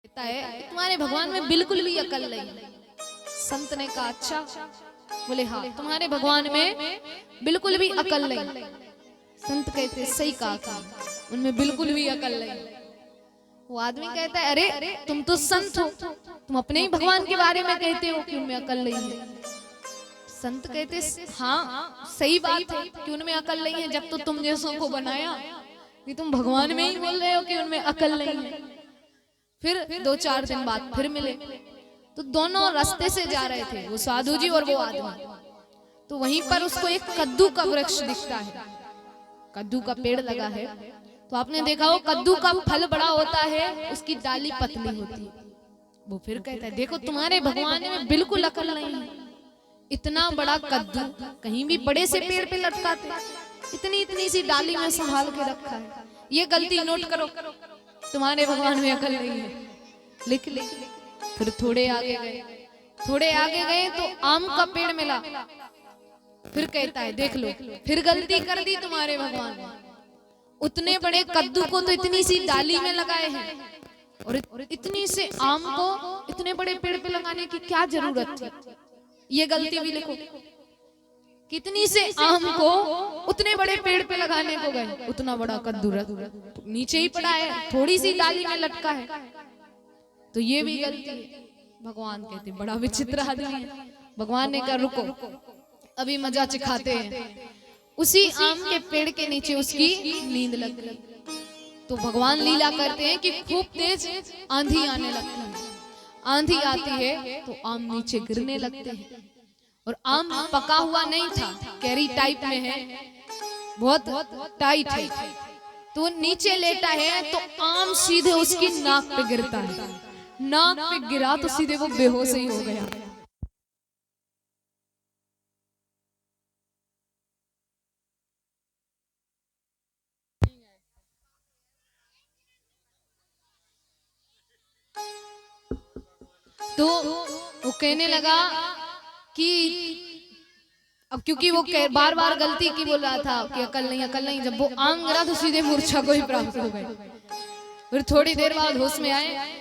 कहता है तुम्हारे भगवान में बिल्कुल भी अकल नहीं। संत ने कहा अच्छा, बोले हाँ तुम्हारे भगवान में बिल्कुल भी अकल नहीं। संत कहते सही कहा, उनमें बिल्कुल भी अकल नहीं। वो आदमी कहता है अरे तुम तो संत हो, तुम अपने ही भगवान के बारे में कहते हो कि उनमें अकल नहीं है। संत कहते हाँ सही बात है कि उनमें अकल नहीं है, जब तो तुम जैसों को बनाया कि तुम भगवान में ही बोल रहे हो कि उनमें अकल नहीं है। फिर 2-4 दिन बाद फिर मिले तो दोनों रास्ते से जा रहे थे, वो साधु जी और वो आदमी। तो वहीं पर उसको एक कद्दू का वृक्ष दिखता है, कद्दू का पेड़ लगा है। तो आपने देखा हो कद्दू का फल बड़ा होता है, उसकी डाली पतली होती है। वो फिर कहता है देखो तुम्हारे भगवान में बिल्कुल अकल नहीं है, इतना बड़ा कद्दू कहीं भी बड़े से पेड़ पे लटकाते, इतनी इतनी सी डाली में संभाल के रखा है। ये गलती नोट करो, तुम्हारे भगवान में अकल नहीं है। लिख ले। फिर थोड़े आगे गए तो आम का पेड़ मिला। फिर कहता है देख लो फिर गलती कर दी तुम्हारे भगवान ने, उतने बड़े कद्दू को तो इतनी सी डाली में लगाए हैं और इतनी से आम को इतने बड़े पेड़ पे लगाने की क्या जरूरत थी। ये गलती भी लिखो, कितनी से आम को उतने बड़े पेड़ पे लगाने को गए, उतना बड़ा कद्दू नीचे ही पड़ा है, थोड़ी सी डाली में लटका है, तो ये भी गलती है। भगवान कहते बड़ा विचित्र आदमी है। भगवान ने कहा रुको अभी मजा चिखाते हैं। उसी आम के पेड़ के नीचे उसकी नींद लग गई। तो भगवान लीला करते हैं कि खूब तेज आंधी आने लगती है। आंधी आती है तो आम नीचे गिरने लगते हैं और आम पका हुआ नहीं था, कैरी टाइप में है, बहुत टाइट है। तो नीचे लेटा है तो आम सीधे उसकी नाक पे गिरता है। नाक पे गिरा तो सीधे वो बेहोश ही हो गया। तो वो कहने लगा कि अब क्योंकि वो बार बार गलती की बोल रहा था कि अकल नहीं, जब वो आम गिरा तो सीधे मूर्छा को ही प्राप्त हो गए। फिर थोड़ी देर बाद होश में आए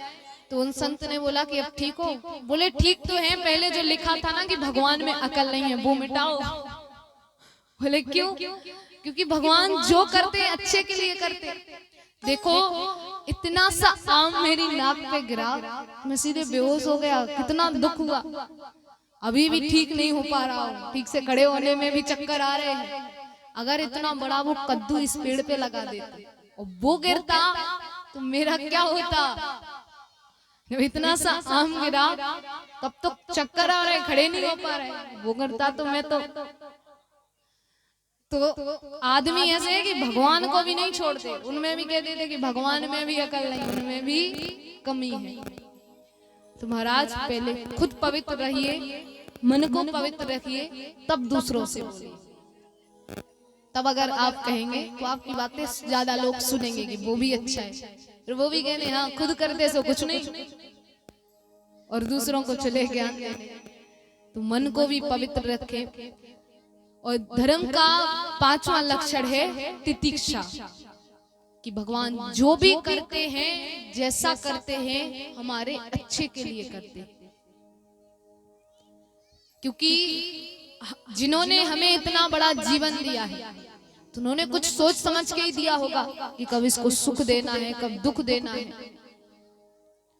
तो उन संत ने बोला कि अब ठीक हो? बोले ठीक तो है, पहले जो लिखा था ना कि भगवान में अकल नहीं है वो मिटाओ। बोले क्यों? क्योंकि भगवान जो करते अच्छे के लिए करते। देखो इतना सा आम मेरी नाक पे गिरा, मैं सीधे बेहोश हो गया, कितना दुख हुआ। अभी भी ठीक नहीं हो पा रहा हूँ, ठीक से खड़े होने में भी चक्कर आ रहे हैं। अगर इतना बड़ा वो कद्दू इस पेड़ पे लगा देते और वो गिरता तो मेरा क्या होता। जब इतना सा आम गिरा तब तो चक्कर आ रहे, खड़े नहीं हो पा रहे, वो गिरता तो मैं तो आदमी ऐसे है कि भगवान को भी नहीं छोड़ते, उनमें भी कहते थे कि भगवान में भी अकल नहीं, उनमें भी कमी है। तो महाराज पहले खुद पवित्र रहिए, मन को पवित्र रखिए, तब दूसरों से बोलिए। तब अगर आप कहेंगे तो आपकी बातें ज्यादा लोग सुनेंगे कि वो भी अच्छा है, फिर वो भी कहने हाँ खुद करते सो कुछ नहीं और दूसरों को चले ज्ञान देने। तो मन को भी पवित्र रखे। और धर्म का 5वां लक्षण है तितिक्षा, कि भगवान जो भी करते हैं जैसा करते हैं हमारे अच्छे के लिए करते हैं। क्योंकि जिन्होंने हमें इतना बड़ा जीवन दिया है तो उन्होंने कुछ सोच समझ के ही दिया होगा कि कब इसको सुख देना है, कब दुख देना है,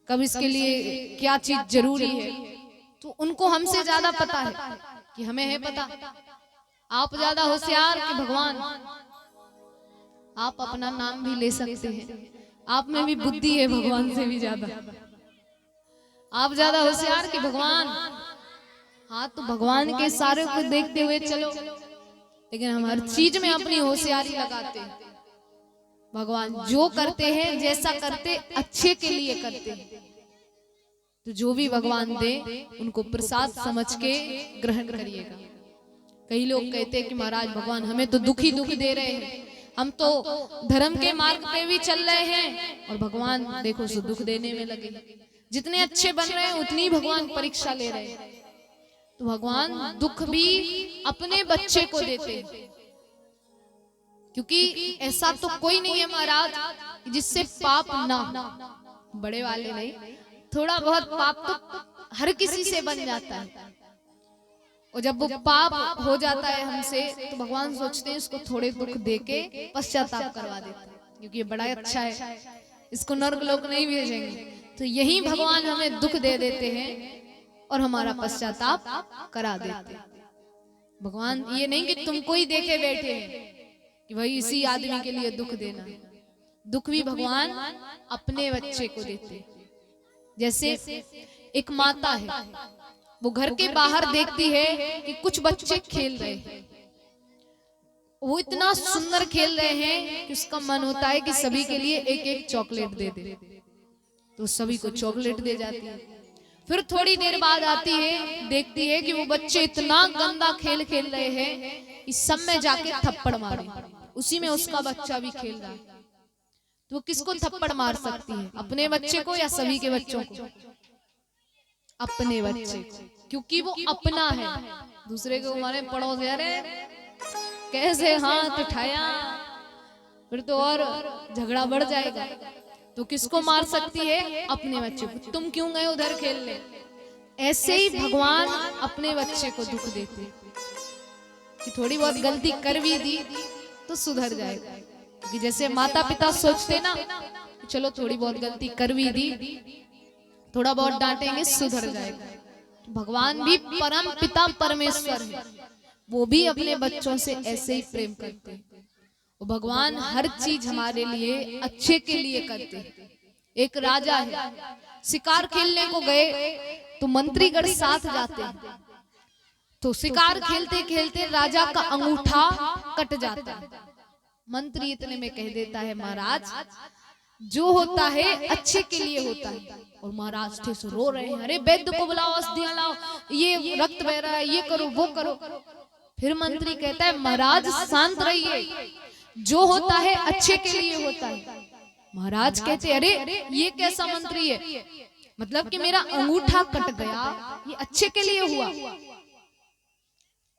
कब इसके लिए क्या चीज जरूरी है। तो उनको हमसे ज्यादा पता है कि हमें है पता। आप ज्यादा होशियार कि भगवान? आप अपना नाम भी ले सकते हैं, आप में भी बुद्धि है भगवान से भी ज्यादा। आप ज्यादा होशियार कि भगवान? हाँ तो भगवान के सारे को देखते हुए चलो, लेकिन हम हर चीज में अपनी होशियारी लगाते हैं। भगवान जो करते हैं जैसा करते अच्छे के लिए करते हैं। तो जो भी भगवान दे उनको प्रसाद समझ के ग्रहण करिएगा। कई लोग कहते हैं कि महाराज भगवान हमें तो दुख ही दुख दे रहे हैं, हम तो धर्म के मार्ग पे भी चल रहे हैं और भगवान देखो सो दुख देने में लगे। जितने अच्छे बन रहे हैं उतनी भगवान परीक्षा ले रहे हैं। तो भगवान दुख भी अपने बच्चे को देते हैं, क्योंकि ऐसा तो कोई नहीं है महाराज जिससे पाप ना। बड़े वाले नहीं, थोड़ा बहुत पाप तो हर किसी से बन जाता है। और जब वो पाप हो जाता है हमसे तो भगवान सोचते हैं इसको थोड़े दुख देके पश्चाताप करवा देते हैं, क्योंकि ये बड़ा अच्छा है, इसको नर्क लोक नहीं भेजेंगे। तो यही भगवान हमें दुख दे देते हैं और हमारा पश्चाताप करा देते हैं। भगवान ये नहीं कि तुमको ही देखे बैठे हैं कि भाई इसी आदमी के लिए दुख देना, दुख भी भगवान अपने बच्चे को देते। जैसे एक माता है, वो घर के बाहर देखती है कि कुछ बच्चे खेल रहे हैं, वो इतना सुंदर खेल रहे हैं कि उसका मन होता है कि सभी के लिए एक एक चॉकलेट दे दे, तो सभी को चॉकलेट दे जाती है। फिर थोड़ी देर बाद आती है, देखती है कि वो बच्चे इतना गंदा खेल खेल रहे हैं कि सब में जाके थप्पड़ मारे, उसी में उसका बच्चा भी खेल रहा है। तो वो किसको थप्पड़ मार सकती है, अपने बच्चे को या सभी के बच्चों को? अपने बच्चे को, क्योंकि वो अपना है। दूसरे को मारे पड़ोस, अरे कैसे हाथ उठाया, फिर तो और झगड़ा बढ़ जाएगा। तो किसको मार सकती है? अपने बच्चे को। तुम क्यों गए उधर खेलने? ऐसे ही भगवान अपने बच्चे को दुख देते कि थोड़ी बहुत गलती कर भी दी तो सुधर जाएगा। कि जैसे माता पिता सोचते ना, चलो थोड़ी बहुत गलती कर भी दी, थोड़ा बहुत डांटेंगे सुधर जाएगा। भगवान भी परम पिता परमेश्वर है, वो भी अपने बच्चों से ऐसे ही प्रेम करते हैं। भगवान हर चीज हमारे लिए अच्छे के लिए करते हैं। एक राजा है, शिकार खेलने को गए तो मंत्रीगण साथ जाते हैं। तो शिकार खेलते खेलते राजा का अंगूठा कट जाता है। मंत्री इतने में कह देता है, महाराज जो होता है अच्छे के लिए होता है। और महाराज थे सो रो रहे हैं, अरे वैद्य को बुलाओ, औषधियां लाओ, ये रक्त बह रहा है, ये करो वो करो। फिर मंत्री कहता है, महाराज शांत रहिए, जो होता है अच्छे के लिए होता है। महाराज कहते, अरे ये कैसा मंत्री है, मतलब कि मेरा अंगूठा कट गया, ये अच्छे के लिए हुआ?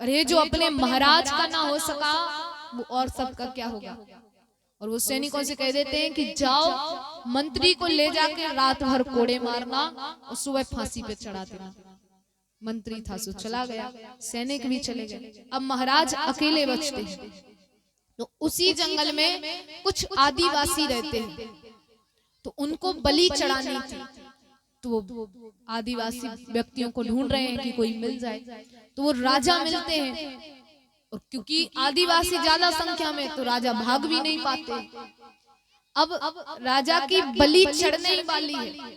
अरे जो अपने महाराज का ना हो सका वो और सबका क्या होगा? और वो सैनिकों से कह देते हैं कि जाओ मंत्री को ले जाके रात भर कोड़े मारना और सुबह फांसी पे चढ़ा देना। मंत्री था सो चला गया, सैनिक भी चले गए। अब महाराज अकेले बचते हैं। तो उसी जंगल में कुछ आदिवासी रहते हैं, तो उनको बलि चढ़ानी थी। तो वो आदिवासी व्यक्तियों को ढूंढ रहे हैं कि कोई मिल जाए। तो वो राजा मिलते हैं, और क्योंकि आदिवासी ज्यादा संख्या में, तो राजा भाग भी नहीं पाते। अब राजा की बलि चढ़ने ही वाली है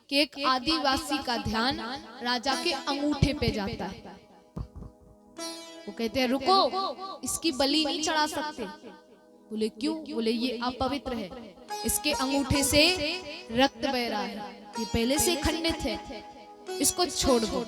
कि एक आदिवासी का ध्यान राजा के अंगूठे पे जाता है। वो कहते हैं, रुको, इसकी बलि नहीं चढ़ा सकते। बोले क्यों? बोले ये अपवित्र है, इसके अंगूठे से रक्त बह रहा है, ये पहले से खंडित है, इसको छोड़ दो।